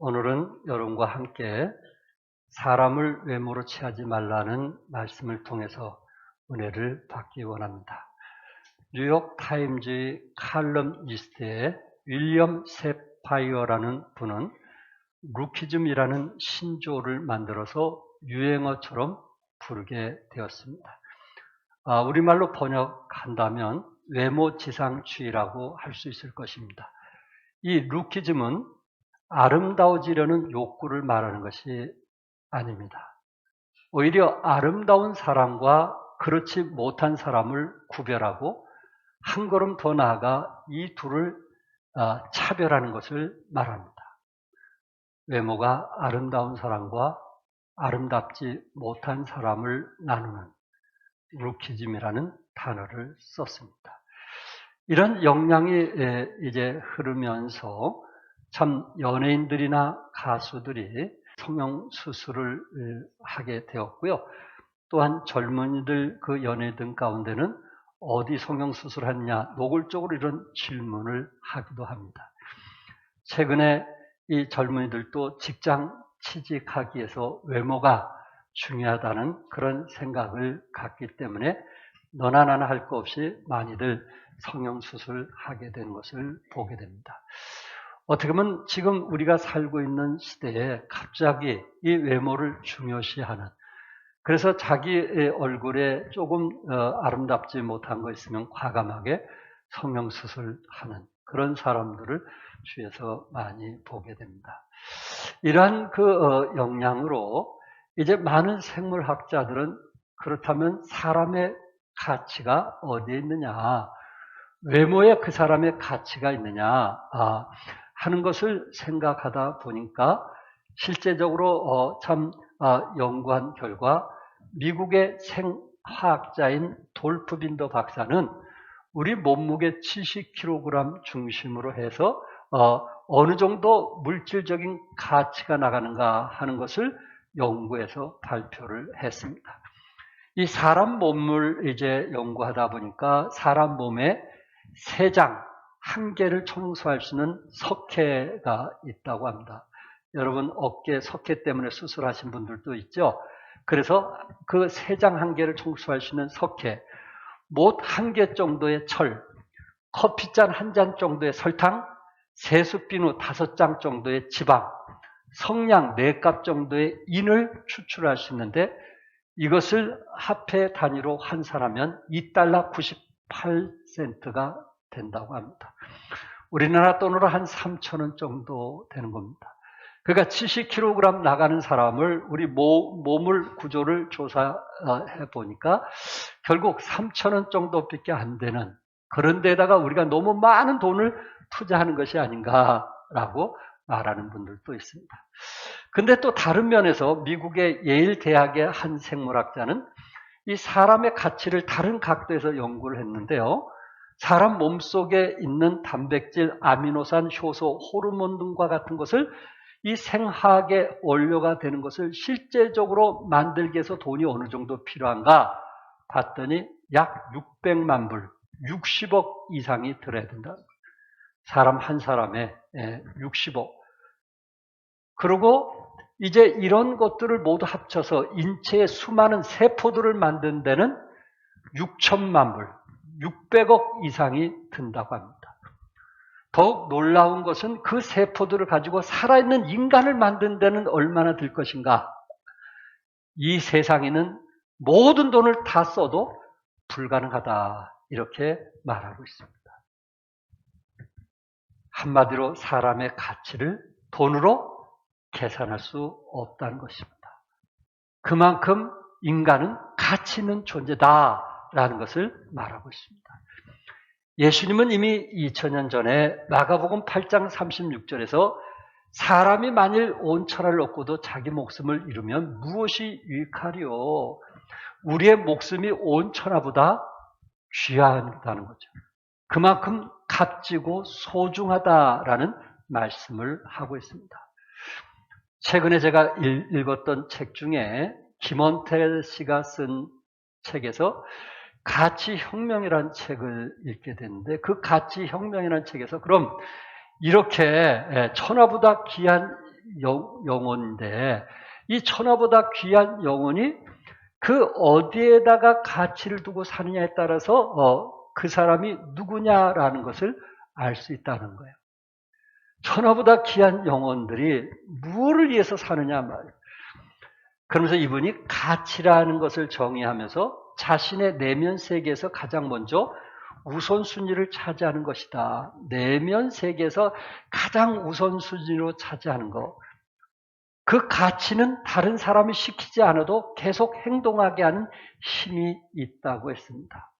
오늘은 여러분과 함께 사람을 외모로 취하지 말라는 말씀을 통해서 은혜를 받기 원합니다. 뉴욕 타임즈 칼럼니스트의 윌리엄 세파이어라는 분은 루키즘이라는 신조어를 만들어서 유행어처럼 부르게 되었습니다. 우리말로 번역한다면 외모지상주의라고 할 수 있을 것입니다. 이 루키즘은 아름다워지려는 욕구를 말하는 것이 아닙니다. 오히려 아름다운 사람과 그렇지 못한 사람을 구별하고 한 걸음 더 나아가 이 둘을 차별하는 것을 말합니다. 외모가 아름다운 사람과 아름답지 못한 사람을 나누는 루키즘이라는 단어를 썼습니다. 이런 영향이 이제 흐르면서 참 연예인들이나 가수들이 성형수술을 하게 되었고요. 또한 젊은이들 그 연예인 가운데는 어디 성형수술했냐 노골적으로 이런 질문을 하기도 합니다. 최근에 이 젊은이들도 직장 취직하기 위해서 외모가 중요하다는 그런 생각을 갖기 때문에 너나 나나 할 거 없이 많이들 성형수술하게 된 것을 보게 됩니다. 어떻게 보면 지금 우리가 살고 있는 시대에 갑자기 이 외모를 중요시하는, 그래서 자기 얼굴에 조금 아름답지 못한 거 있으면 과감하게 성형수술하는 그런 사람들을 주위에서 많이 보게 됩니다. 이러한 그 영향으로 이제 많은 생물학자들은 그렇다면 사람의 가치가 어디에 있느냐, 외모에 그 사람의 가치가 있느냐 하는 것을 생각하다 보니까 실제적으로 연구한 결과 미국의 생화학자인 돌프 빈더 박사는 우리 몸무게 70kg 중심으로 해서 어느 정도 물질적인 가치가 나가는가 하는 것을 연구해서 발표를 했습니다. 이 사람 몸을 이제 연구하다 보니까 사람 몸에 세장 한 개를 청소할 수 있는 석회가 있다고 합니다. 여러분 어깨 석회 때문에 수술하신 분들도 있죠. 그래서 그 세장 한 개를 청소할 수 있는 석회, 못 한 개 정도의 철, 커피잔 한 잔 정도의 설탕, 세숫비누 5장 정도의 지방, 성냥 4갑 정도의 인을 추출할 수 있는데 이것을 화폐 단위로 환산하면 $2 98센트가 된다고 합니다. 우리나라 돈으로 한 3,000원 정도 되는 겁니다. 그러니까 70kg 나가는 사람을 우리 몸을 구조를 조사해 보니까 결국 3,000원 정도밖에 안 되는, 그런 데다가 우리가 너무 많은 돈을 투자하는 것이 아닌가라고 말하는 분들도 있습니다. 근데 또 다른 면에서 미국의 예일 대학의 한 생물학자는 이 사람의 가치를 다른 각도에서 연구를 했는데요. 사람 몸속에 있는 단백질, 아미노산, 효소, 호르몬 등과 같은 것을 이 생화학의 원료가 되는 것을 실제적으로 만들기 위해서 돈이 어느 정도 필요한가 봤더니 약 600만 불, 60억 이상이 들어야 된다. 사람 한 사람에 60억. 그리고 이제 이런 것들을 모두 합쳐서 인체의 수많은 세포들을 만든 데는 6천만 불, 600억 이상이 든다고 합니다. 더욱 놀라운 것은 그 세포들을 가지고 살아있는 인간을 만든 데는 얼마나 들 것인가. 이 세상에는 모든 돈을 다 써도 불가능하다, 이렇게 말하고 있습니다. 한마디로 사람의 가치를 돈으로 계산할 수 없다는 것입니다. 그만큼 인간은 가치 있는 존재다라는 것을 말하고 있습니다. 예수님은 이미 2000년 전에 마가복음 8장 36절에서 사람이 만일 온 천하를 얻고도 자기 목숨을 잃으면 무엇이 유익하리요? 우리의 목숨이 온 천하보다 귀하다는 거죠. 그만큼 값지고 소중하다라는 말씀을 하고 있습니다. 최근에 제가 읽었던 책 중에 김원태 씨가 쓴 책에서 가치혁명이라는 책을 읽게 됐는데, 그 가치혁명이라는 책에서 그럼 이렇게 천하보다 귀한 영혼인데 이 천하보다 귀한 영혼이 그 어디에다가 가치를 두고 사느냐에 따라서 그 사람이 누구냐라는 것을 알 수 있다는 거예요. 천하보다 귀한 영혼들이 무엇을 위해서 사느냐 말이에요. 그러면서 이분이 가치라는 것을 정의하면서 자신의 내면 세계에서 가장 먼저 우선순위를 차지하는 것이다. 내면 세계에서 가장 우선순위로 차지하는 것. 그 가치는 다른 사람이 시키지 않아도 계속 행동하게 하는 힘이 있다고 했습니다.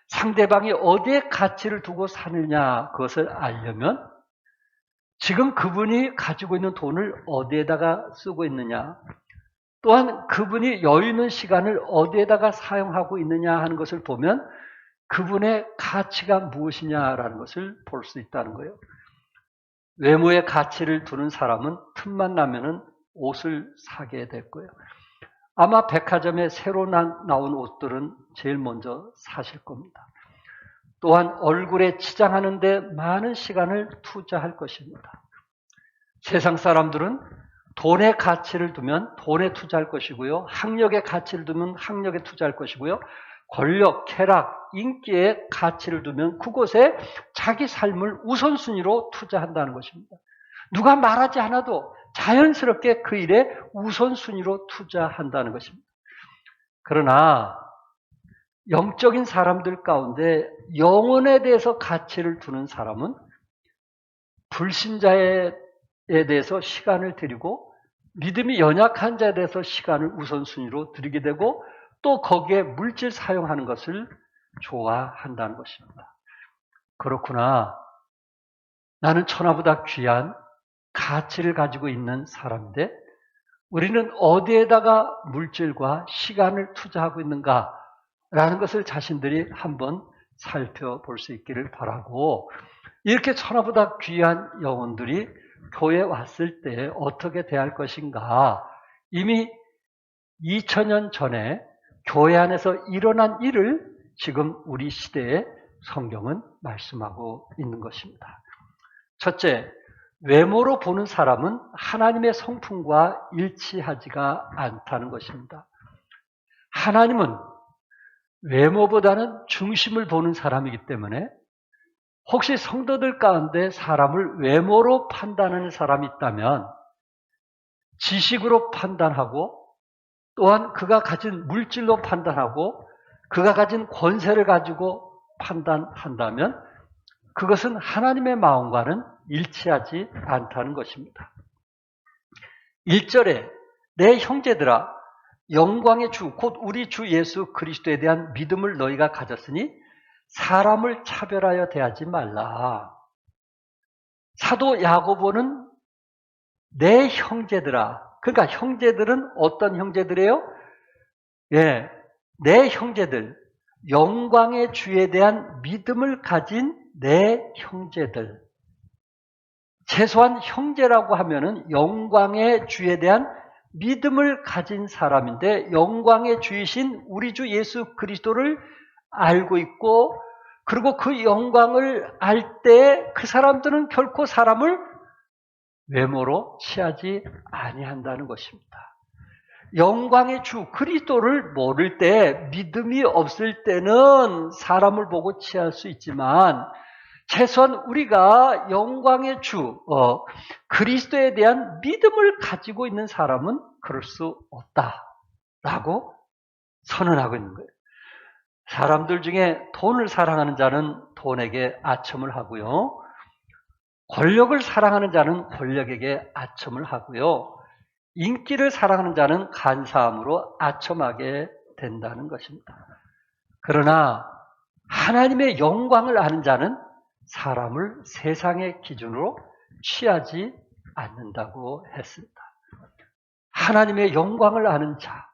상대방이 어디에 가치를 두고 사느냐 그것을 알려면 지금 그분이 가지고 있는 돈을 어디에다가 쓰고 있느냐, 또한 그분이 여유 있는 시간을 어디에다가 사용하고 있느냐 하는 것을 보면 그분의 가치가 무엇이냐라는 것을 볼 수 있다는 거예요. 외모에 가치를 두는 사람은 틈만 나면은 옷을 사게 될 거예요. 아마 백화점에 새로 나온 옷들은 제일 먼저 사실 겁니다. 또한 얼굴에 치장하는 데 많은 시간을 투자할 것입니다. 세상 사람들은 돈의 가치를 두면 돈에 투자할 것이고요. 학력의 가치를 두면 학력에 투자할 것이고요. 권력, 쾌락, 인기에 가치를 두면 그곳에 자기 삶을 우선순위로 투자한다는 것입니다. 누가 말하지 않아도 자연스럽게 그 일에 우선순위로 투자한다는 것입니다. 그러나 영적인 사람들 가운데 영혼에 대해서 가치를 두는 사람은 불신자에 대해서 시간을 들이고 믿음이 연약한 자에 대해서 시간을 우선순위로 드리게 되고 또 거기에 물질 사용하는 것을 좋아한다는 것입니다. 그렇구나. 나는 천하보다 귀한 가치를 가지고 있는 사람인데 우리는 어디에다가 물질과 시간을 투자하고 있는가? 라는 것을 자신들이 한번 살펴볼 수 있기를 바라고 이렇게 천하보다 귀한 영혼들이 교회에 왔을 때 어떻게 대할 것인가 이미 2000년 전에 교회 안에서 일어난 일을 지금 우리 시대에 성경은 말씀하고 있는 것입니다. 첫째, 외모로 보는 사람은 하나님의 성품과 일치하지가 않다는 것입니다. 하나님은 외모보다는 중심을 보는 사람이기 때문에 혹시 성도들 가운데 사람을 외모로 판단하는 사람이 있다면 지식으로 판단하고 또한 그가 가진 물질로 판단하고 그가 가진 권세를 가지고 판단한다면 그것은 하나님의 마음과는 일치하지 않다는 것입니다. 1절에 내 형제들아 영광의 주 곧 우리 주 예수 그리스도에 대한 믿음을 너희가 가졌으니 사람을 차별하여 대하지 말라. 사도 야고보는 내 형제들아, 그러니까 형제들은 어떤 형제들이에요? 예, 내 형제들, 영광의 주에 대한 믿음을 가진 내 형제들. 최소한 형제라고 하면은 영광의 주에 대한 믿음을 가진 사람인데 영광의 주이신 우리 주 예수 그리스도를 알고 있고 그리고 그 영광을 알 때 그 사람들은 결코 사람을 외모로 취하지 아니한다는 것입니다. 영광의 주 그리스도를 모를 때 믿음이 없을 때는 사람을 보고 취할 수 있지만 최소한 우리가 영광의 주 그리스도에 대한 믿음을 가지고 있는 사람은 그럴 수 없다라고 선언하고 있는 거예요. 사람들 중에 돈을 사랑하는 자는 돈에게 아첨을 하고요. 권력을 사랑하는 자는 권력에게 아첨을 하고요. 인기를 사랑하는 자는 간사함으로 아첨하게 된다는 것입니다. 그러나 하나님의 영광을 아는 자는 사람을 세상의 기준으로 취하지 않는다고 했습니다. 하나님의 영광을 아는 자,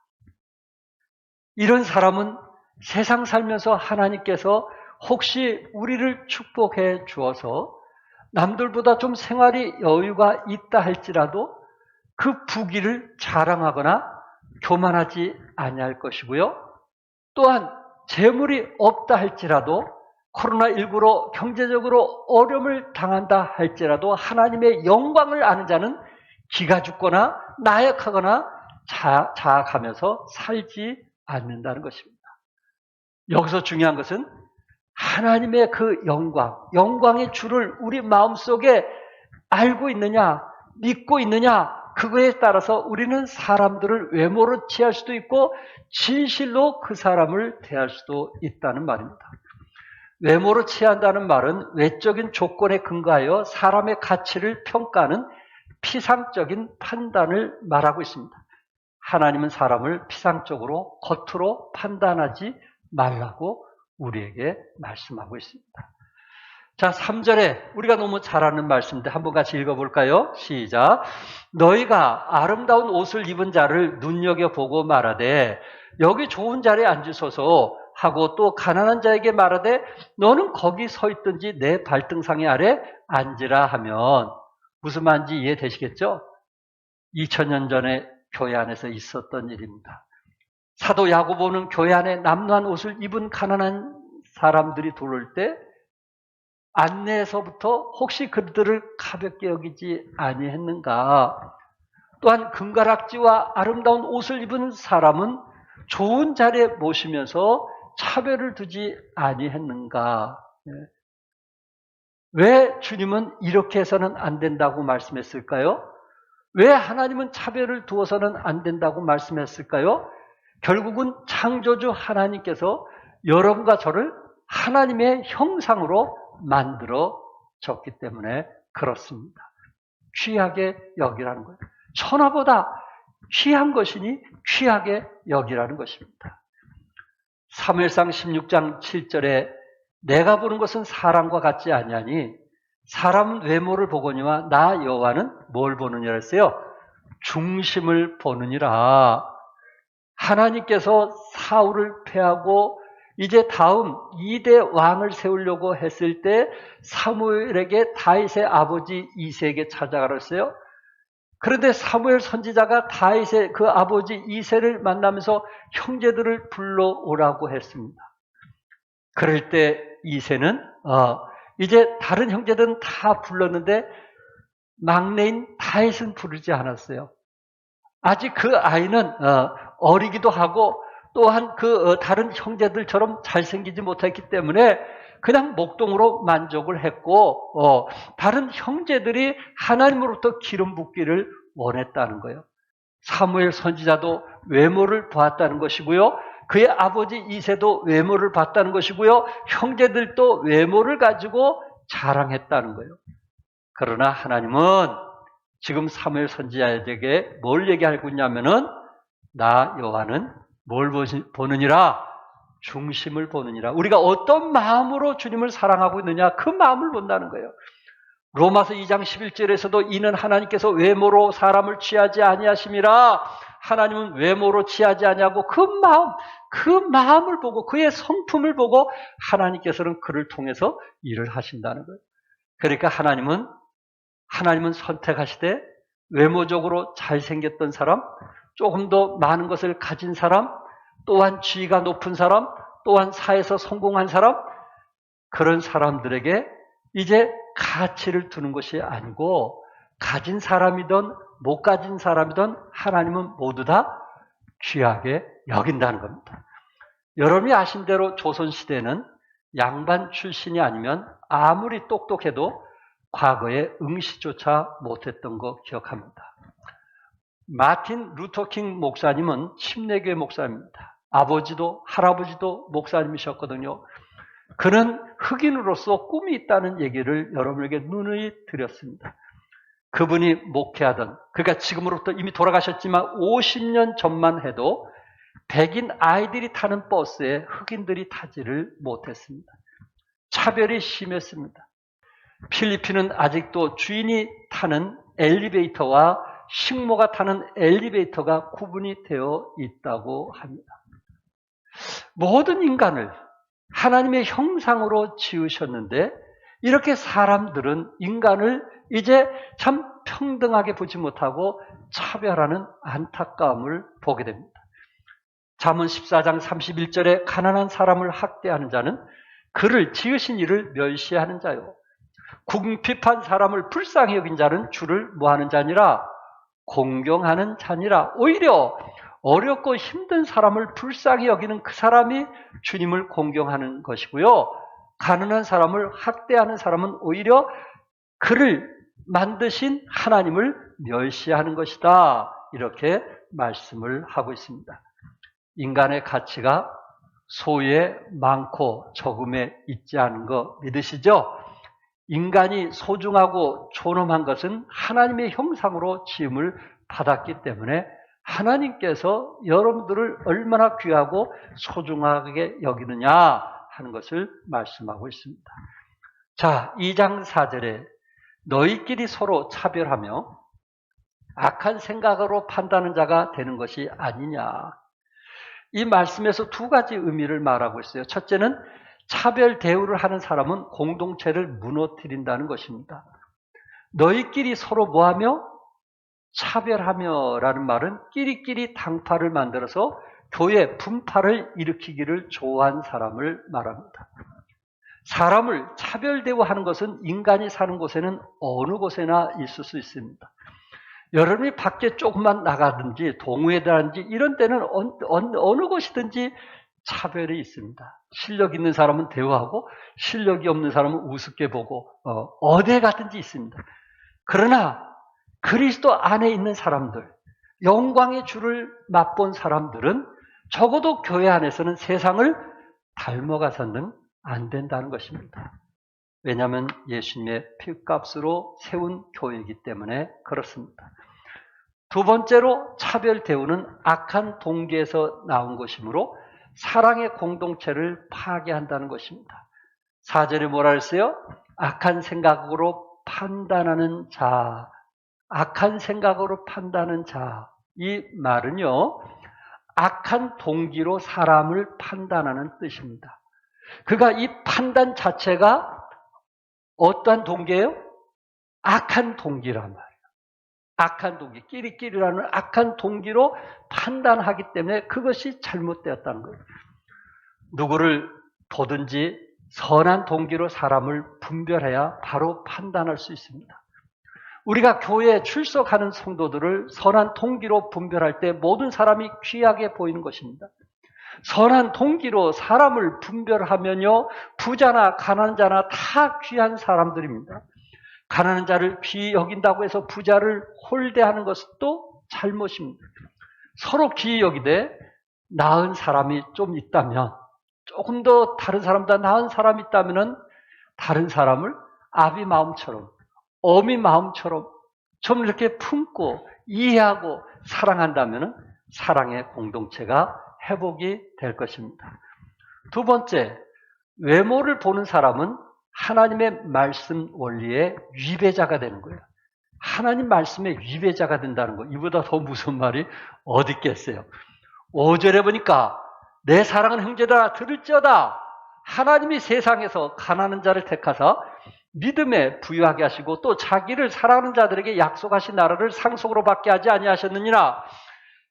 이런 사람은 세상 살면서 하나님께서 혹시 우리를 축복해 주어서 남들보다 좀 생활이 여유가 있다 할지라도 그 부귀를 자랑하거나 교만하지 아니할 것이고요. 또한 재물이 없다 할지라도 코로나19로 경제적으로 어려움을 당한다 할지라도 하나님의 영광을 아는 자는 기가 죽거나 나약하거나 자학하면서 살지 않는다는 것입니다. 여기서 중요한 것은 하나님의 그 영광의 주를 우리 마음속에 알고 있느냐, 믿고 있느냐, 그거에 따라서 우리는 사람들을 외모로 취할 수도 있고 진실로 그 사람을 대할 수도 있다는 말입니다. 외모로 취한다는 말은 외적인 조건에 근거하여 사람의 가치를 평가하는 피상적인 판단을 말하고 있습니다. 하나님은 사람을 피상적으로 겉으로 판단하지 말라고 우리에게 말씀하고 있습니다. 자, 3절에 우리가 너무 잘 아는 말씀인데 한번 같이 읽어볼까요? 시작. 너희가 아름다운 옷을 입은 자를 눈여겨보고 말하되 여기 좋은 자리에 앉으소서 하고 또 가난한 자에게 말하되 너는 거기 서 있든지 내 발등상의 아래 앉으라 하면 무슨 말인지 이해되시겠죠? 2000년 전에 교회 안에서 있었던 일입니다. 사도 야고보는 교회 안에 남루한 옷을 입은 가난한 사람들이 들어올 때 안내에서부터 혹시 그들을 가볍게 여기지 아니했는가? 또한 금가락지와 아름다운 옷을 입은 사람은 좋은 자리에 모시면서 차별을 두지 아니했는가? 왜 주님은 이렇게 해서는 안 된다고 말씀했을까요? 왜 하나님은 차별을 두어서는 안 된다고 말씀했을까요? 결국은 창조주 하나님께서 여러분과 저를 하나님의 형상으로 만들어졌기 때문에 그렇습니다. 귀하게 여기라는 거예요. 천하보다 귀한 것이니 귀하게 여기라는 것입니다. 사무엘상 16장 7절에 내가 보는 것은 사람과 같지 아니하니 사람은 외모를 보거니와 나 여호와는 뭘 보느니라 했어요? 중심을 보느니라. 하나님께서 사울을 패하고 이제 다음 2대 왕을 세우려고 했을 때 사무엘에게 다윗의 아버지 이새에게 찾아가라 했어요. 그런데 사무엘 선지자가 다윗의 그 아버지 이새를 만나면서 형제들을 불러오라고 했습니다. 그럴 때 이새는 이제 다른 형제들은 다 불렀는데 막내인 다윗은 부르지 않았어요. 아직 그 아이는 어리기도 하고 또한 그 다른 형제들처럼 잘생기지 못했기 때문에 그냥 목동으로 만족을 했고 다른 형제들이 하나님으로부터 기름 붓기를 원했다는 거예요. 사무엘 선지자도 외모를 보았다는 것이고요. 그의 아버지 이새도 외모를 봤다는 것이고요. 형제들도 외모를 가지고 자랑했다는 거예요. 그러나 하나님은 지금 사무엘 선지자에게 뭘 얘기하고 있냐면은 나 여호와는 뭘 보느니라? 중심을 보느니라. 우리가 어떤 마음으로 주님을 사랑하고 있느냐 그 마음을 본다는 거예요. 로마서 2장 11절에서도 이는 하나님께서 외모로 사람을 취하지 아니하심이라. 하나님은 외모로 취하지 아니하고 그 마음을 보고 그의 성품을 보고 하나님께서는 그를 통해서 일을 하신다는 거예요. 그러니까 하나님은 선택하시되 외모적으로 잘생겼던 사람, 조금 더 많은 것을 가진 사람, 또한 지위가 높은 사람, 또한 사회에서 성공한 사람, 그런 사람들에게 이제 가치를 두는 것이 아니고 가진 사람이든 못 가진 사람이든 하나님은 모두 다 귀하게 여긴다는 겁니다. 여러분이 아신 대로 조선시대는 양반 출신이 아니면 아무리 똑똑해도 과거에 응시조차 못했던 거 기억합니다. 마틴 루터킹 목사님은 침례교회 목사입니다. 아버지도 할아버지도 목사님이셨거든요. 그는 흑인으로서 꿈이 있다는 얘기를 여러분에게 누누이 드렸습니다. 그분이 목회하던, 그러니까 지금으로부터 이미 돌아가셨지만 50년 전만 해도 백인 아이들이 타는 버스에 흑인들이 타지를 못했습니다. 차별이 심했습니다. 필리핀은 아직도 주인이 타는 엘리베이터와 식모가 타는 엘리베이터가 구분이 되어 있다고 합니다. 모든 인간을 하나님의 형상으로 지으셨는데 이렇게 사람들은 인간을 이제 참 평등하게 보지 못하고 차별하는 안타까움을 보게 됩니다. 잠언 14장 31절에 가난한 사람을 학대하는 자는 그를 지으신 이를 멸시하는 자요. 궁핍한 사람을 불쌍히 여긴 자는 주를 뭐하는 자니라? 공경하는 자니라. 오히려 어렵고 힘든 사람을 불쌍히 여기는 그 사람이 주님을 공경하는 것이고요. 가난한 사람을 학대하는 사람은 오히려 그를 만드신 하나님을 멸시하는 것이다. 이렇게 말씀을 하고 있습니다. 인간의 가치가 소유에 많고 적음에 있지 않은 거 믿으시죠? 인간이 소중하고 존엄한 것은 하나님의 형상으로 지음을 받았기 때문에 하나님께서 여러분들을 얼마나 귀하고 소중하게 여기느냐 하는 것을 말씀하고 있습니다. 자, 2장 4절에 너희끼리 서로 차별하며 악한 생각으로 판단하는 자가 되는 것이 아니냐. 이 말씀에서 두 가지 의미를 말하고 있어요. 첫째는 차별 대우를 하는 사람은 공동체를 무너뜨린다는 것입니다. 너희끼리 서로 뭐하며? 차별하며라는 말은 끼리끼리 당파를 만들어서 교회 분파를 일으키기를 좋아한 사람을 말합니다. 사람을 차별 대우하는 것은 인간이 사는 곳에는 어느 곳에나 있을 수 있습니다. 여러분이 밖에 조금만 나가든지 동호회 다든지 이런 데는 어느 곳이든지 차별이 있습니다. 실력 있는 사람은 대우하고 실력이 없는 사람은 우습게 보고 어디에 가든지 있습니다. 그러나 그리스도 안에 있는 사람들, 영광의 주를 맛본 사람들은 적어도 교회 안에서는 세상을 닮아가서는 안 된다는 것입니다. 왜냐하면 예수님의 피값으로 세운 교회이기 때문에 그렇습니다. 두 번째로 차별 대우는 악한 동기에서 나온 것이므로 사랑의 공동체를 파괴한다는 것입니다. 4절에 뭐라 했어요? 악한 생각으로 판단하는 자, 악한 생각으로 판단하는 자. 이 말은요, 악한 동기로 사람을 판단하는 뜻입니다. 그러니까 이 판단 자체가 어떠한 동기예요? 악한 동기란 말이에요. 악한 동기, 끼리끼리라는 악한 동기로 판단하기 때문에 그것이 잘못되었다는 거예요. 누구를 보든지 선한 동기로 사람을 분별해야 바로 판단할 수 있습니다. 우리가 교회에 출석하는 성도들을 선한 동기로 분별할 때 모든 사람이 귀하게 보이는 것입니다. 선한 동기로 사람을 분별하면요, 부자나 가난한 자나 다 귀한 사람들입니다. 가난한 자를 귀히 여긴다고 해서 부자를 홀대하는 것도 잘못입니다. 서로 귀히 여기되 나은 사람이 좀 있다면, 조금 더 다른 사람보다 나은 사람이 있다면 다른 사람을 아비 마음처럼, 어미 마음처럼 좀 이렇게 품고 이해하고 사랑한다면 사랑의 공동체가 회복이 될 것입니다. 두 번째, 외모를 보는 사람은 하나님의 말씀 원리의 위배자가 되는 거예요. 하나님 말씀의 위배자가 된다는 거, 이보다 더 무서운 말이 어디 있겠어요. 5절에 보니까 내 사랑하는 형제들아 들을지어다. 하나님이 세상에서 가난한 자를 택하사 믿음에 부유하게 하시고 또 자기를 사랑하는 자들에게 약속하신 나라를 상속으로 받게 하지 아니하셨느니라.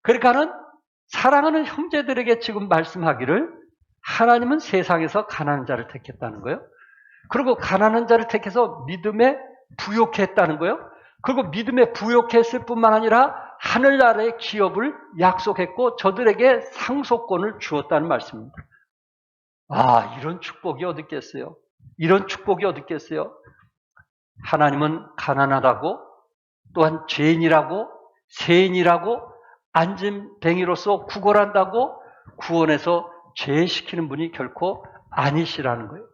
그러니까는 사랑하는 형제들에게 지금 말씀하기를 하나님은 세상에서 가난한 자를 택했다는 거예요. 그리고 가난한 자를 택해서 믿음에 부욕해 했다는 거예요. 그리고 믿음에 부욕해 했을 뿐만 아니라 하늘나라의 기업을 약속했고 저들에게 상속권을 주었다는 말씀입니다. 아, 이런 축복이 어디 있겠어요? 이런 축복이 어디 있겠어요? 하나님은 가난하다고, 또한 죄인이라고, 세인이라고, 안진뱅이로서 구걸한다고 구원해서 죄시키는 분이 결코 아니시라는 거예요.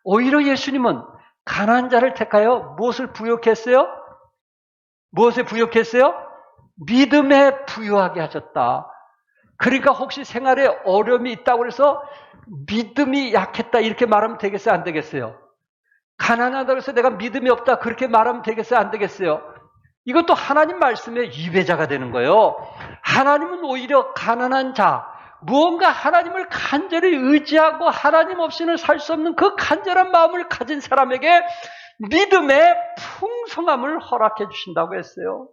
오히려 예수님은 가난한 자를 택하여 무엇을 부욕했어요? 무엇에 부욕했어요? 믿음에 부유하게 하셨다. 그러니까 혹시 생활에 어려움이 있다고 해서 믿음이 약했다 이렇게 말하면 되겠어요? 안 되겠어요? 가난하다고 해서 내가 믿음이 없다 그렇게 말하면 되겠어요? 안 되겠어요? 이것도 하나님 말씀의 위배자가 되는 거예요. 하나님은 오히려 가난한 자, 무언가 하나님을 간절히 의지하고 하나님 없이는 살 수 없는 그 간절한 마음을 가진 사람에게 믿음의 풍성함을 허락해 주신다고 했어요.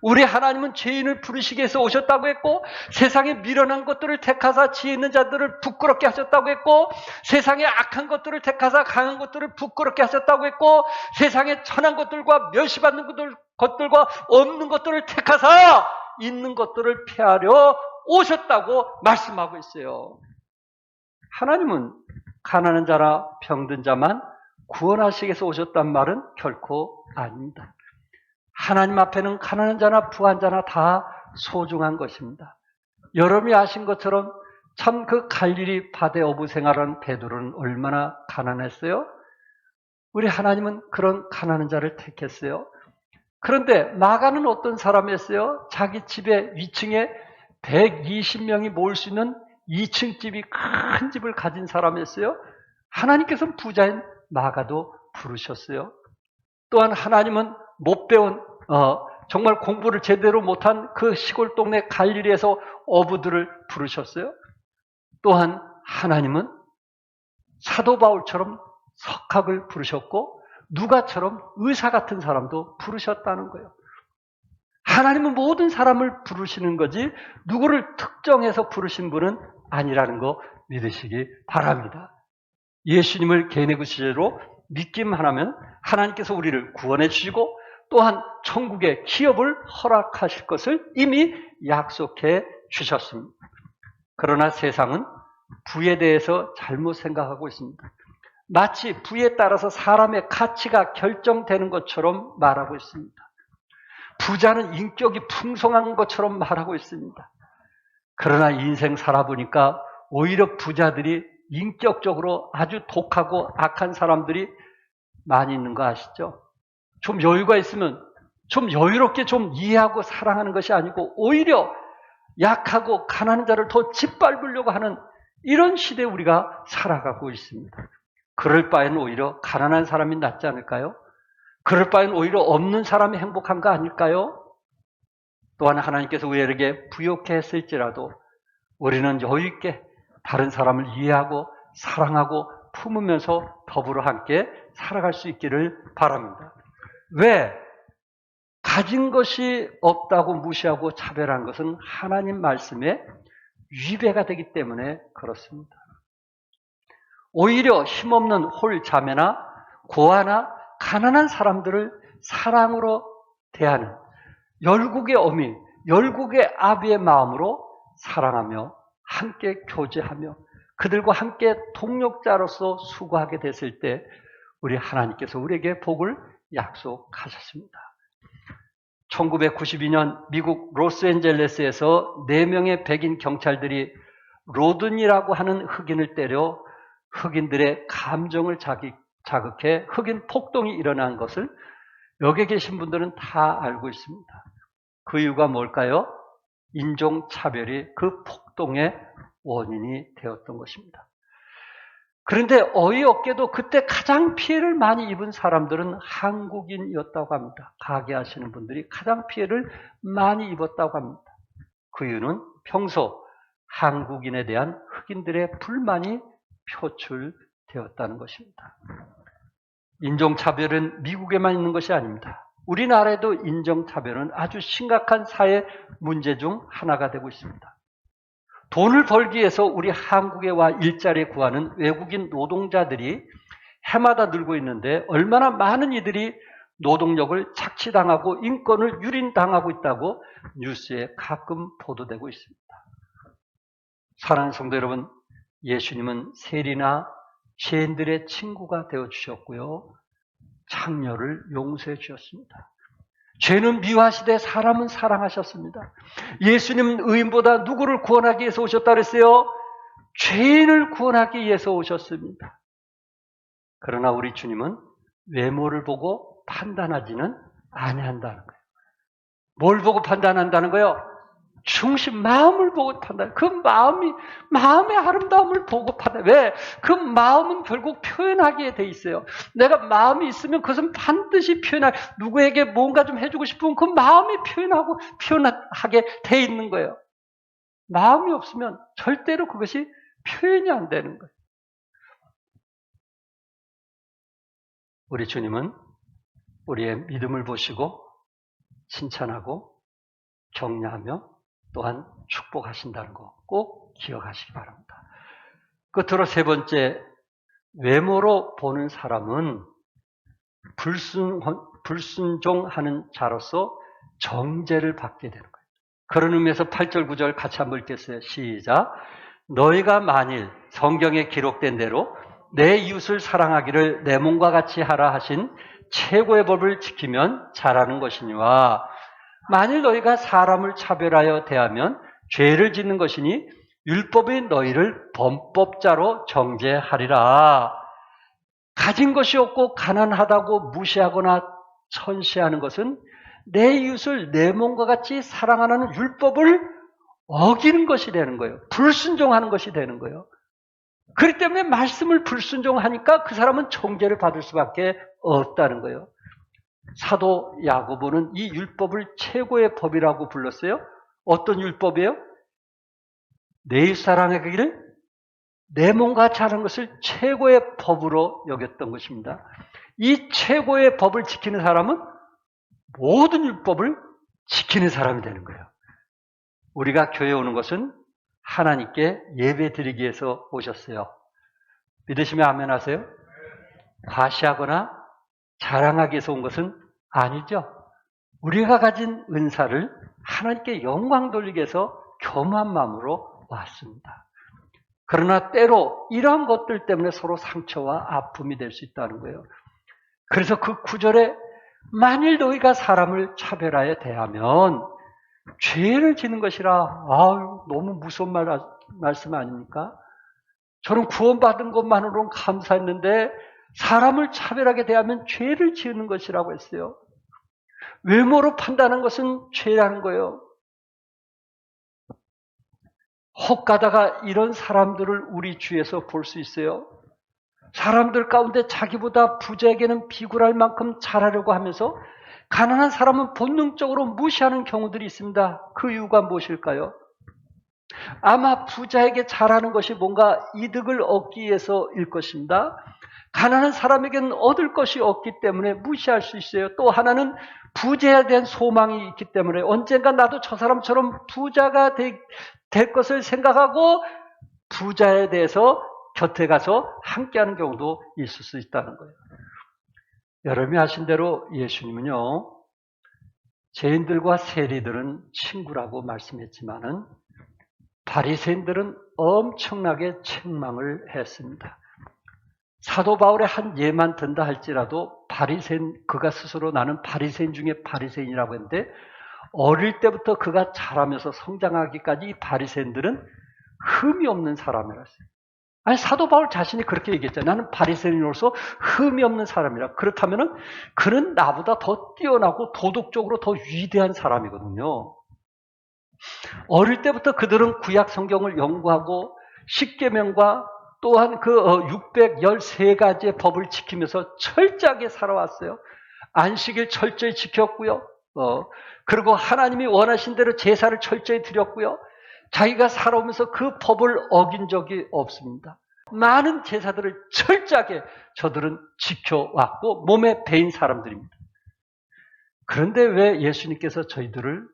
우리 하나님은 죄인을 부르시기 위해서 오셨다고 했고 세상에 미련한 것들을 택하사 지혜 있는 자들을 부끄럽게 하셨다고 했고 세상에 악한 것들을 택하사 강한 것들을 부끄럽게 하셨다고 했고 세상에 천한 것들과 멸시받는 것들 것들과 없는 것들을 택하사 있는 것들을 폐하려 오셨다고 말씀하고 있어요. 하나님은 가난한 자나 병든 자만 구원하시기 위해서 오셨단 말은 결코 아닙니다. 하나님 앞에는 가난한 자나 부한 자나 다 소중한 것입니다. 여러분이 아신 것처럼 참 그 갈릴리 바다에 어부 생활하는 베드로는 얼마나 가난했어요? 우리 하나님은 그런 가난한 자를 택했어요. 그런데 마가는 어떤 사람이었어요? 자기 집에 위층에 120명이 모일 수 있는 2층 집이 큰 집을 가진 사람이었어요. 하나님께서는 부자인 마가도 부르셨어요. 또한 하나님은 못 배운 정말 공부를 제대로 못한 그 시골 동네 갈릴리에서 어부들을 부르셨어요. 또한 하나님은 사도 바울처럼 석학을 부르셨고 누가처럼 의사 같은 사람도 부르셨다는 거예요. 하나님은 모든 사람을 부르시는 거지 누구를 특정해서 부르신 분은 아니라는 거 믿으시기 바랍니다. 예수님을 개인의 구세주로 믿기만 하면 하나님께서 우리를 구원해 주시고 또한 천국의 기업을 허락하실 것을 이미 약속해 주셨습니다. 그러나 세상은 부에 대해서 잘못 생각하고 있습니다. 마치 부에 따라서 사람의 가치가 결정되는 것처럼 말하고 있습니다. 부자는 인격이 풍성한 것처럼 말하고 있습니다. 그러나 인생 살아보니까 오히려 부자들이 인격적으로 아주 독하고 악한 사람들이 많이 있는 거 아시죠? 좀 여유가 있으면 좀 여유롭게 좀 이해하고 사랑하는 것이 아니고 오히려 약하고 가난한 자를 더 짓밟으려고 하는 이런 시대에 우리가 살아가고 있습니다. 그럴 바에는 오히려 가난한 사람이 낫지 않을까요? 그럴 바에는 오히려 없는 사람이 행복한 거 아닐까요? 또한 하나님께서 우리에게 부욕해 했을지라도 우리는 여유 있게 다른 사람을 이해하고 사랑하고 품으면서 더불어 함께 살아갈 수 있기를 바랍니다. 왜? 가진 것이 없다고 무시하고 차별한 것은 하나님 말씀에 위배가 되기 때문에 그렇습니다. 오히려 힘없는 홀자매나 고아나 가난한 사람들을 사랑으로 대하는 열국의 어미, 열국의 아비의 마음으로 사랑하며 함께 교제하며 그들과 함께 동력자로서 수고하게 됐을 때 우리 하나님께서 우리에게 복을 약속하셨습니다. 1992년 미국 로스앤젤레스에서 4명의 백인 경찰들이 로든이라고 하는 흑인을 때려 흑인들의 감정을 자극해 흑인 폭동이 일어난 것을 여기 계신 분들은 다 알고 있습니다. 그 이유가 뭘까요? 인종차별이 그 폭동의 원인이 되었던 것입니다. 그런데 어이없게도 그때 가장 피해를 많이 입은 사람들은 한국인이었다고 합니다. 가게 하시는 분들이 가장 피해를 많이 입었다고 합니다. 그 이유는 평소 한국인에 대한 흑인들의 불만이 표출되었다는 것입니다. 인종차별은 미국에만 있는 것이 아닙니다. 우리나라에도 인종차별은 아주 심각한 사회 문제 중 하나가 되고 있습니다. 돈을 벌기 위해서 우리 한국에 와 일자리 구하는 외국인 노동자들이 해마다 늘고 있는데 얼마나 많은 이들이 노동력을 착취당하고 인권을 유린당하고 있다고 뉴스에 가끔 보도되고 있습니다. 사랑하는 성도 여러분, 예수님은 세리나 죄인들의 친구가 되어주셨고요. 창녀를 용서해 주셨습니다. 죄는 미워하시되 사람은 사랑하셨습니다. 예수님은 의인보다 누구를 구원하기 위해서 오셨다 그랬어요? 죄인을 구원하기 위해서 오셨습니다. 그러나 우리 주님은 외모를 보고 판단하지는 아니한다는 거예요. 뭘 보고 판단한다는 거예요? 중심, 마음을 보고 판단. 그 마음의 아름다움을 보고 판단. 왜? 그 마음은 결국 표현하게 돼 있어요. 내가 마음이 있으면 그것은 반드시 누구에게 뭔가 좀 해주고 싶으면 그 마음이 표현하게 돼 있는 거예요. 마음이 없으면 절대로 그것이 표현이 안 되는 거예요. 우리 주님은 우리의 믿음을 보시고 칭찬하고 격려하며 또한 축복하신다는 거 꼭 기억하시기 바랍니다. 끝으로 세 번째, 외모로 보는 사람은 불순종하는 자로서 정죄를 받게 되는 거예요. 그런 의미에서 8절, 9절 같이 한번 읽겠어요. 시작. 너희가 만일 성경에 기록된 대로 내 이웃을 사랑하기를 내 몸과 같이 하라 하신 최고의 법을 지키면 잘하는 것이니와 만일 너희가 사람을 차별하여 대하면 죄를 짓는 것이니 율법이 너희를 범법자로 정죄하리라. 가진 것이 없고 가난하다고 무시하거나 천시하는 것은 내 이웃을 내 몸과 같이 사랑하는 율법을 어기는 것이 되는 거예요. 불순종하는 것이 되는 거예요. 그렇기 때문에 말씀을 불순종하니까 그 사람은 정죄를 받을 수밖에 없다는 거예요. 사도 야고보는 이 율법을 최고의 법이라고 불렀어요. 어떤 율법이에요? 내 이웃 사랑하기를 내 몸과 같이 하는 것을 최고의 법으로 여겼던 것입니다. 이 최고의 법을 지키는 사람은 모든 율법을 지키는 사람이 되는 거예요. 우리가 교회에 오는 것은 하나님께 예배 드리기 위해서 오셨어요. 믿으시면 아멘 하세요? 과시하거나 자랑하기 위해서 온 것은 아니죠. 우리가 가진 은사를 하나님께 영광 돌리기 위해서 겸한 마음으로 왔습니다. 그러나 때로 이러한 것들 때문에 서로 상처와 아픔이 될 수 있다는 거예요. 그래서 그 9절에 만일 너희가 사람을 차별하여 대하면 죄를 지는 것이라. 너무 무서운 말씀 아닙니까? 저는 구원받은 것만으로는 감사했는데 사람을 차별하게 대하면 죄를 지는 것이라고 했어요. 외모로 판단하는 것은 죄라는 거예요. 혹가다가 이런 사람들을 우리 주위에서 볼 수 있어요. 사람들 가운데 자기보다 부자에게는 비굴할 만큼 잘하려고 하면서 가난한 사람은 본능적으로 무시하는 경우들이 있습니다. 그 이유가 무엇일까요? 아마 부자에게 잘하는 것이 뭔가 이득을 얻기 위해서일 것입니다. 가난한 사람에게는 얻을 것이 없기 때문에 무시할 수 있어요. 또 하나는 부자에 대한 소망이 있기 때문에 언젠가 나도 저 사람처럼 부자가 될 것을 생각하고 부자에 대해서 곁에 가서 함께하는 경우도 있을 수 있다는 거예요. 여러분이 아신 대로 예수님은요, 죄인들과 세리들은 친구라고 말씀했지만은 바리새인들은 엄청나게 책망을 했습니다. 사도 바울의 한 예만 든다 할지라도 바리새인, 그가 스스로 나는 바리새인 중에 바리새인이라고 했는데 어릴 때부터 그가 자라면서 성장하기까지 이 바리새인들은 흠이 없는 사람이었어요. 아니, 사도 바울 자신이 그렇게 얘기했잖아요. 나는 바리새인으로서 흠이 없는 사람이라. 그렇다면은 그는 나보다 더 뛰어나고 도덕적으로 더 위대한 사람이거든요. 어릴 때부터 그들은 구약 성경을 연구하고 십계명과 또한 그 613가지의 법을 지키면서 철저하게 살아왔어요. 안식일 철저히 지켰고요. 그리고 하나님이 원하신 대로 제사를 철저히 드렸고요. 자기가 살아오면서 그 법을 어긴 적이 없습니다. 많은 제사들을 철저하게 저들은 지켜왔고 몸에 배인 사람들입니다. 그런데 왜 예수님께서 저희들을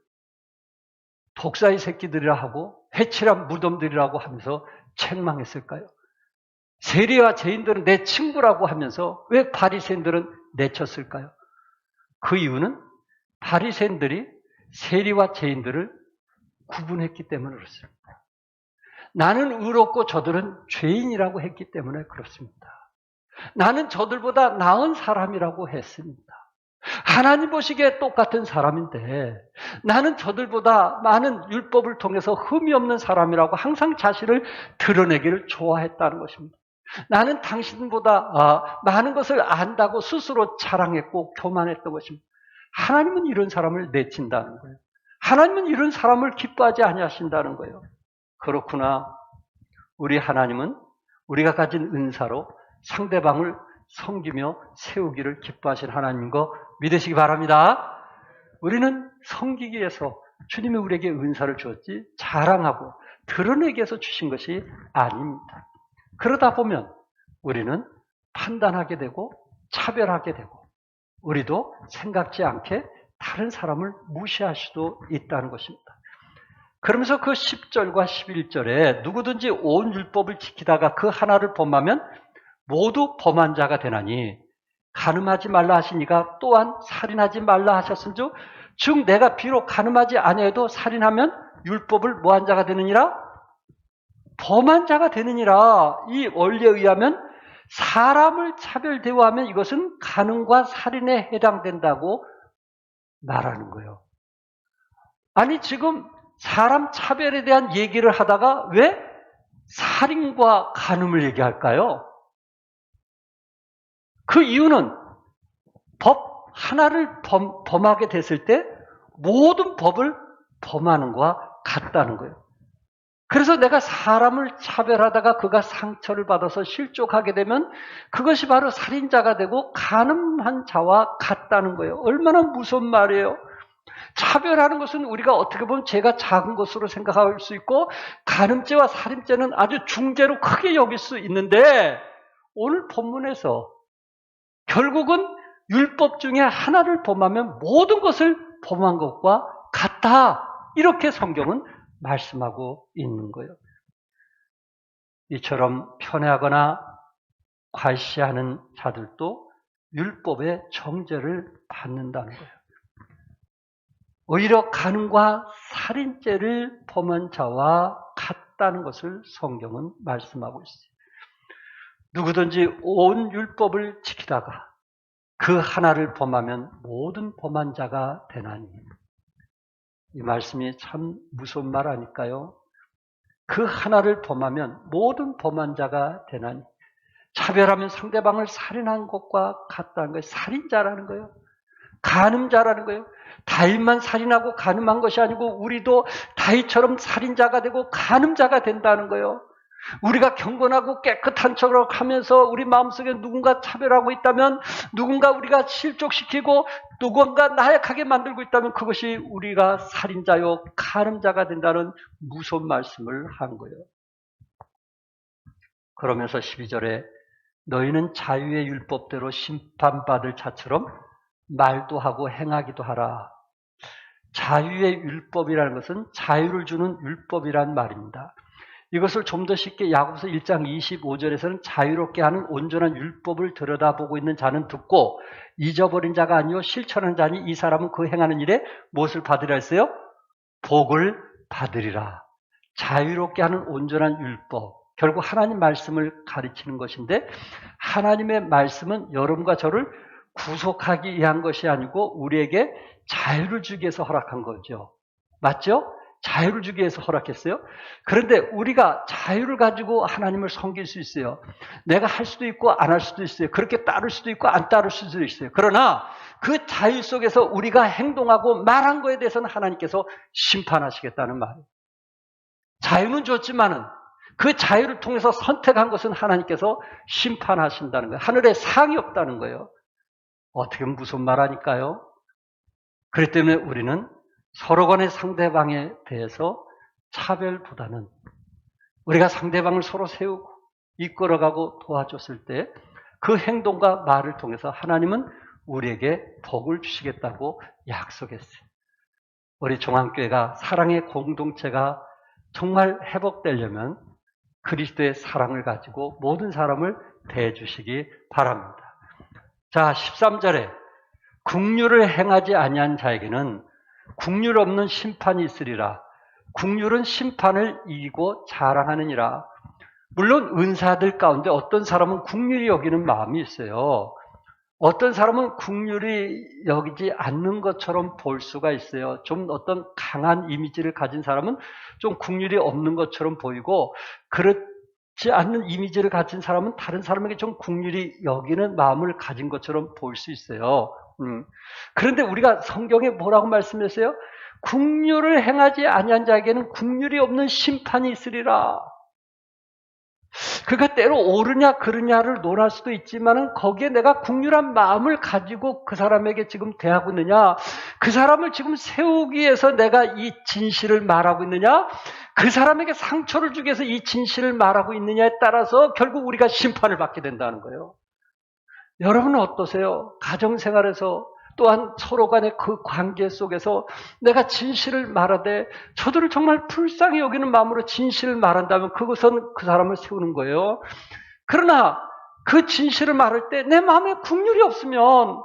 독사의 새끼들이라 하고 해칠한 무덤들이라고 하면서 책망했을까요? 세리와 죄인들은 내 친구라고 하면서 왜 바리새인들은 내쳤을까요? 그 이유는 바리새인들이 세리와 죄인들을 구분했기 때문에 그렇습니다. 나는 의롭고 저들은 죄인이라고 했기 때문에 그렇습니다. 나는 저들보다 나은 사람이라고 했습니다. 하나님 보시기에 똑같은 사람인데 나는 저들보다 많은 율법을 통해서 흠이 없는 사람이라고 항상 자신을 드러내기를 좋아했다는 것입니다. 나는 당신보다 많은 것을 안다고 스스로 자랑했고 교만했던 것입니다. 하나님은 이런 사람을 내친다는 거예요. 하나님은 이런 사람을 기뻐하지 아니하신다는 거예요. 그렇구나. 우리 하나님은 우리가 가진 은사로 상대방을 섬기며 세우기를 기뻐하신 하나님인 거 믿으시기 바랍니다. 우리는 섬기기 위해서 주님이 우리에게 은사를 주었지 자랑하고 드러내기 위해서 주신 것이 아닙니다. 그러다 보면 우리는 판단하게 되고 차별하게 되고 우리도 생각지 않게 다른 사람을 무시할 수도 있다는 것입니다. 그러면서 그 10절과 11절에 누구든지 온 율법을 지키다가 그 하나를 범하면 모두 범한 자가 되나니 간음하지 말라 하시니까 또한 살인하지 말라 하셨은즉 즉 내가 비록 간음하지 아니해도 살인하면 율법을 뭐한 자가 되느니라? 범한 자가 되느니라. 이 원리에 의하면 사람을 차별 대우하면 이것은 간음과 살인에 해당된다고 말하는 거예요. 아니 지금 사람 차별에 대한 얘기를 하다가 왜 살인과 간음을 얘기할까요? 그 이유는 법 하나를 범하게 됐을 때 모든 법을 범하는 것과 같다는 거예요. 그래서 내가 사람을 차별하다가 그가 상처를 받아서 실족하게 되면 그것이 바로 살인자가 되고 간음한 자와 같다는 거예요. 얼마나 무서운 말이에요. 차별하는 것은 우리가 어떻게 보면 죄가 작은 것으로 생각할 수 있고 간음죄와 살인죄는 아주 중죄로 크게 여길 수 있는데 오늘 본문에서 결국은 율법 중에 하나를 범하면 모든 것을 범한 것과 같다. 이렇게 성경은 말씀하고 있는 거예요. 이처럼 편애하거나 과시하는 자들도 율법의 정죄를 받는다는 거예요. 오히려 간음과 살인죄를 범한 자와 같다는 것을 성경은 말씀하고 있어요. 누구든지 온 율법을 지키다가 그 하나를 범하면 모든 범한 자가 되나니. 이 말씀이 참 무서운 말 아닐까요? 그 하나를 범하면 모든 범한 자가 되나니. 차별하면 상대방을 살인한 것과 같다는 거예요. 살인자라는 거예요. 간음자라는 거예요. 다윗만 살인하고 간음한 것이 아니고 우리도 다윗처럼 살인자가 되고 간음자가 된다는 거예요. 우리가 경건하고 깨끗한 척을 하면서 우리 마음속에 누군가 차별하고 있다면, 누군가 우리가 실족시키고 누군가 나약하게 만들고 있다면 그것이 우리가 살인자요 간음자가 된다는 무서운 말씀을 한 거예요. 그러면서 12절에 너희는 자유의 율법대로 심판받을 자처럼 말도 하고 행하기도 하라. 자유의 율법이라는 것은 자유를 주는 율법이란 말입니다. 이것을 좀 더 쉽게 야고보서 1장 25절에서는 자유롭게 하는 온전한 율법을 들여다보고 있는 자는 듣고 잊어버린 자가 아니요 실천하는 자니 이 사람은 그 행하는 일에 무엇을 받으리라 했어요? 복을 받으리라. 자유롭게 하는 온전한 율법. 결국 하나님 말씀을 가르치는 것인데 하나님의 말씀은 여러분과 저를 구속하기 위한 것이 아니고 우리에게 자유를 주기 위해서 허락한 거죠. 맞죠? 자유를 주기 위해서 허락했어요. 그런데 우리가 자유를 가지고 하나님을 섬길 수 있어요. 내가 할 수도 있고 안 할 수도 있어요. 그렇게 따를 수도 있고 안 따를 수도 있어요. 그러나 그 자유 속에서 우리가 행동하고 말한 거에 대해서는 하나님께서 심판하시겠다는 말이에요. 자유는 줬지만은 그 자유를 통해서 선택한 것은 하나님께서 심판하신다는 거예요. 하늘에 상이 없다는 거예요. 어떻게 무슨 말 하니까요? 그렇기 때문에 우리는 서로 간의 상대방에 대해서 차별보다는 우리가 상대방을 서로 세우고 이끌어가고 도와줬을 때 그 행동과 말을 통해서 하나님은 우리에게 복을 주시겠다고 약속했어요. 우리 종합교회가 사랑의 공동체가 정말 회복되려면 그리스도의 사랑을 가지고 모든 사람을 대해주시기 바랍니다. 자, 13절에 국률을 행하지 아니한 자에게는 국률 없는 심판이 있으리라. 국률은 심판을 이기고 자랑하느니라. 물론 은사들 가운데 어떤 사람은 국률이 여기는 마음이 있어요. 어떤 사람은 국률이 여기지 않는 것처럼 볼 수가 있어요. 좀 어떤 강한 이미지를 가진 사람은 좀 국률이 없는 것처럼 보이고 그렇지 않는 이미지를 가진 사람은 다른 사람에게 좀 국률이 여기는 마음을 가진 것처럼 볼 수 있어요. 그런데 우리가 성경에 뭐라고 말씀했어요? 국률을 행하지 아니한 자에게는 국률이 없는 심판이 있으리라. 그가 때로 옳으냐 그르냐를 논할 수도 있지만은 거기에 내가 국률한 마음을 가지고 그 사람에게 지금 대하고 있느냐, 그 사람을 지금 세우기 위해서 내가 이 진실을 말하고 있느냐, 그 사람에게 상처를 주기 위해서 이 진실을 말하고 있느냐에 따라서 결국 우리가 심판을 받게 된다는 거예요. 여러분은 어떠세요? 가정생활에서 또한 서로 간의 그 관계 속에서 내가 진실을 말하되 저들을 정말 불쌍히 여기는 마음으로 진실을 말한다면 그것은 그 사람을 세우는 거예요. 그러나 그 진실을 말할 때 내 마음에 국률이 없으면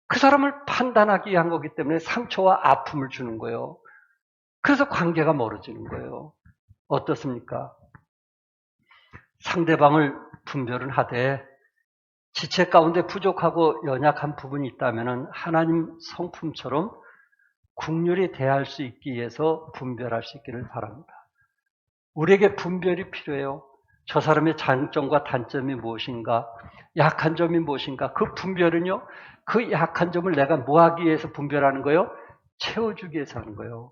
그 사람을 판단하기 위한 거기 때문에 상처와 아픔을 주는 거예요. 그래서 관계가 멀어지는 거예요. 어떻습니까? 상대방을 분별은 하되 지체 가운데 부족하고 연약한 부분이 있다면 하나님 성품처럼 국률이 대할 수 있기 위해서 분별할 수 있기를 바랍니다. 우리에게 분별이 필요해요. 저 사람의 장점과 단점이 무엇인가, 약한 점이 무엇인가. 그 분별은요, 그 약한 점을 내가 뭐 하기 위해서 분별하는 거예요? 채워주기 위해서 하는 거예요.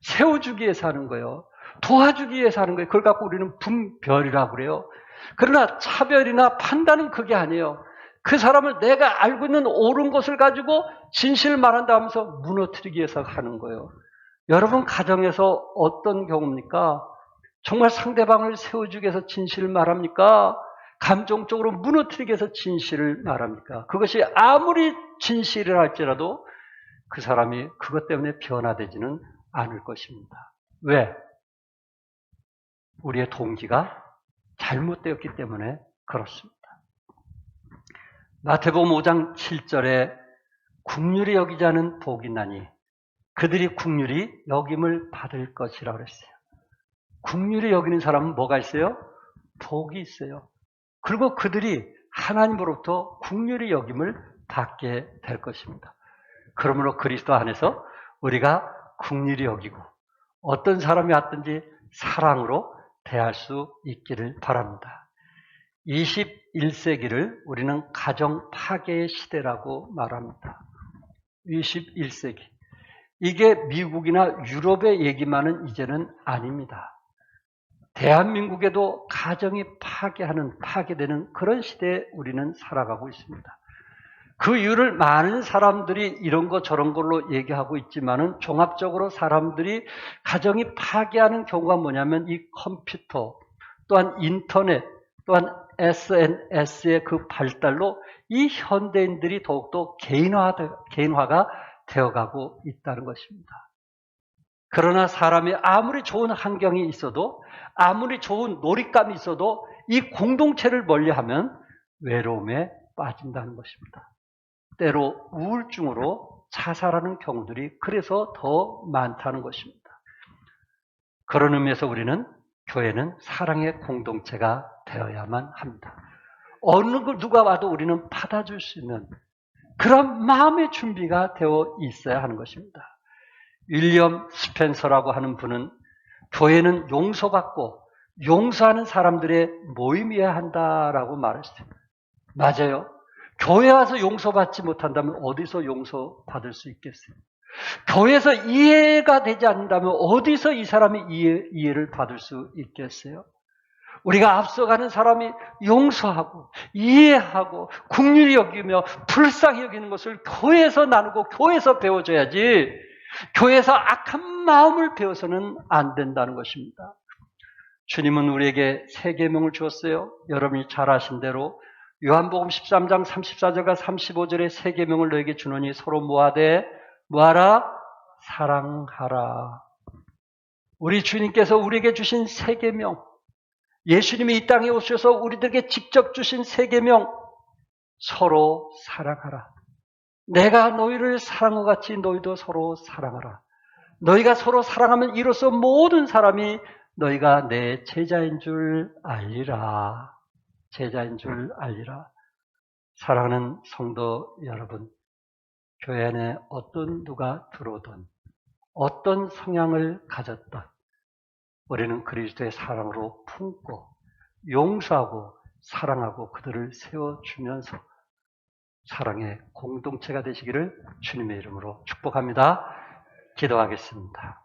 세워주기 위해서 하는 거예요. 도와주기 위해서 하는 거예요. 그걸 갖고 우리는 분별이라고 그래요. 그러나 차별이나 판단은 그게 아니에요. 그 사람을 내가 알고 있는 옳은 것을 가지고 진실을 말한다 하면서 무너뜨리기 위해서 하는 거예요. 여러분 가정에서 어떤 경우입니까? 정말 상대방을 세워주기 위해서 진실을 말합니까? 감정적으로 무너뜨리기 위해서 진실을 말합니까? 그것이 아무리 진실이라 할지라도 그 사람이 그것 때문에 변화되지는 않을 것입니다. 왜? 우리의 동기가 잘못되었기 때문에 그렇습니다. 마태복음 5장 7절에 국률이 여기지 않은 복이 나니 그들이 국률이 여김을 받을 것이라고 그랬어요. 국률이 여기는 사람은 뭐가 있어요? 복이 있어요. 그리고 그들이 하나님으로부터 국률이 여김을 받게 될 것입니다. 그러므로 그리스도 안에서 우리가 국률이 여기고 어떤 사람이 왔든지 사랑으로 대할 수 있기를 바랍니다. 21세기를 우리는 가정 파괴의 시대라고 말합니다. 21세기. 이게 미국이나 유럽의 얘기만은 이제는 아닙니다. 대한민국에도 가정이 파괴되는 그런 시대에 우리는 살아가고 있습니다. 그 이유를 많은 사람들이 이런 거 저런 걸로 얘기하고 있지만은 종합적으로 사람들이 가정이 파괴하는 경우가 뭐냐면 이 컴퓨터, 또한 인터넷, 또한 SNS의 그 발달로 이 현대인들이 더욱더 개인화가 되어가고 있다는 것입니다. 그러나 사람이 아무리 좋은 환경이 있어도 아무리 좋은 놀잇감이 있어도 이 공동체를 멀리하면 외로움에 빠진다는 것입니다. 때로 우울증으로 자살하는 경우들이 그래서 더 많다는 것입니다. 그런 의미에서 우리는 교회는 사랑의 공동체가 되어야만 합니다. 어느 걸 누가 와도 우리는 받아줄 수 있는 그런 마음의 준비가 되어 있어야 하는 것입니다. 윌리엄 스펜서라고 하는 분은 교회는 용서받고 용서하는 사람들의 모임이어야 한다라고 말했어요. 맞아요. 교회 와서 용서받지 못한다면 어디서 용서받을 수 있겠어요? 교회에서 이해가 되지 않는다면 어디서 이 사람이 이해를 받을 수 있겠어요? 우리가 앞서가는 사람이 용서하고 이해하고 긍휼히 여기며 불쌍히 여기는 것을 교회에서 나누고 교회에서 배워줘야지 교회에서 악한 마음을 배워서는 안 된다는 것입니다. 주님은 우리에게 세 계명을 주었어요. 여러분이 잘 아신 대로 요한복음 13장 34절과 35절에 세 계명을 너에게 주노니 서로 뭐하라? 사랑하라. 우리 주님께서 우리에게 주신 세 계명, 예수님이 이 땅에 오셔서 우리들에게 직접 주신 세 계명, 서로 사랑하라. 내가 너희를 사랑한 것 같이 너희도 서로 사랑하라. 너희가 서로 사랑하면 이로써 모든 사람이 너희가 내 제자인 줄 알리라. 제자인 줄 알리라. 사랑하는 성도 여러분, 교회 안에 어떤 누가 들어오든 어떤 성향을 가졌든 우리는 그리스도의 사랑으로 품고 용서하고 사랑하고 그들을 세워주면서 사랑의 공동체가 되시기를 주님의 이름으로 축복합니다. 기도하겠습니다.